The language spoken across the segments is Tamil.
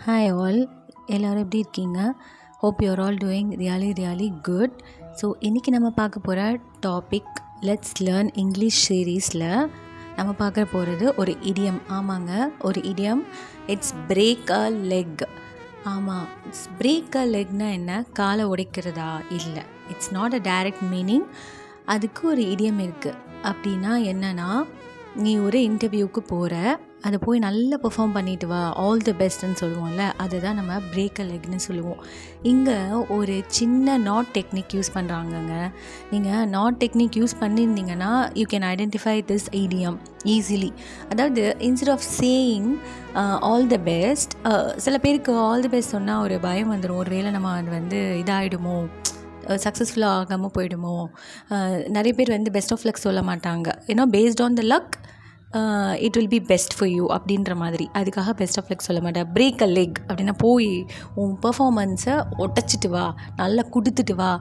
ஹாய் ஆல், எல்லோரும் எப்படி இருக்கீங்க? Hope you are all doing really good. So இன்றைக்கி நம்ம பார்க்க போகிற டாபிக் லெட்ஸ் லேர்ன் இங்கிலீஷ் சீரீஸில் நம்ம பார்க்க போகிறது ஒரு இடியம். ஆமாங்க, ஒரு idiom. It's break a leg. ஆமாம், பிரேக் அ லெக்னா என்ன? காலை உடைக்கிறதா? இல்லை, it's not a direct meaning. அதுக்கு ஒரு இடியம் இருக்குது. அப்படின்னா என்னென்னா, நீ ஒரு இன்டர்வியூவுக்கு போகிற, அதை போய் நல்லா பெர்ஃபார்ம் பண்ணிட்டு வா, ஆல் தி பெஸ்ட்டுன்னு சொல்லுவோம்ல, அதுதான் நம்ம பிரேக் அ லெக்னு சொல்லுவோம். இங்கே ஒரு சின்ன நாட் டெக்னிக் யூஸ் பண்ணுறாங்கங்க. நீங்கள் நாட் டெக்னிக் யூஸ் பண்ணியிருந்தீங்கன்னா you can identify this idiom easily. அதாவது instead of saying all the best, சில பேருக்கு ஆல் தி பெஸ்ட் சொன்னால் ஒரு பயம் வந்துடும். ஒரு வேளை நம்ம அது வந்து இதாகிடுமோ, சக்ஸஸ்ஃபுல்லாக ஆகாமல் போயிடுமோ. நிறைய பேர் வந்து பெஸ்ட் ஆஃப் லக் சொல்ல மாட்டாங்க. ஏன்னா based on the luck it will be best for you அப்படின்ற மாதிரி. அதுக்காக பெஸ்ட் ஆஃப் லக் சொல்ல மாட்டேன். பிரேக் அ லெக் அப்படின்னா போய் உன் பர்ஃபார்மன்ஸை ஒட்டச்சிட்டு வா, நல்லா கொடுத்துட்டு வா,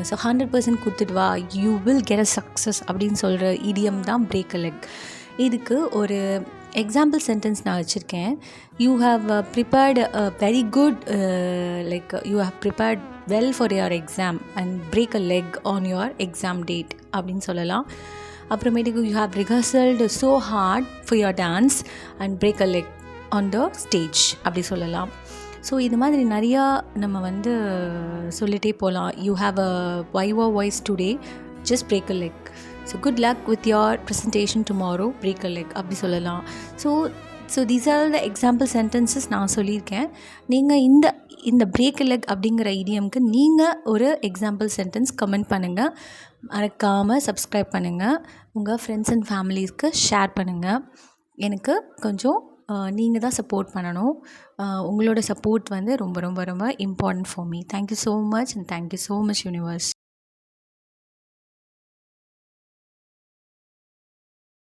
ஸோ 100% கொடுத்துட்டு வா, you will get a success அப்படின்னு சொல்கிற இடியம் தான் பிரேக் அ லெக். இதுக்கு ஒரு எக்ஸாம்பிள் சென்டென்ஸ் நான் வச்சுருக்கேன். You have prepared a very good, like you have prepared well for your exam and break a leg on your exam date அப்படின்னு சொல்லலாம். அப்புறமேட்டுக்கு you have rehearsed so hard for your dance and break a leg on the stage அப்படி சொல்லலாம். ஸோ இது மாதிரி நிறையா நம்ம வந்து சொல்லிகிட்டே போகலாம். You have a viva voice today, just break a leg. So good luck with your presentation tomorrow, break a leg அப்படி சொல்லலாம். So these are the example sentences நான் சொல்லியிருக்கேன். நீங்கள் இந்த பிரேக் அ லெக் அப்படிங்கிற இடியம்க்கு நீங்கள் ஒரு எக்ஸாம்பிள் சென்டென்ஸ் கமெண்ட் பண்ணுங்கள். மறக்காமல் சப்ஸ்கிரைப் பண்ணுங்கள். உங்கள் ஃப்ரெண்ட்ஸ் அண்ட் ஃபேமிலிஸ்க்கு ஷேர் பண்ணுங்கள். எனக்கு கொஞ்சம் நீங்கள் தான் சப்போர்ட் பண்ணணும். உங்களோட சப்போர்ட் வந்து ரொம்ப ரொம்ப ரொம்ப important for me. Thank you so much and thank you so much universe.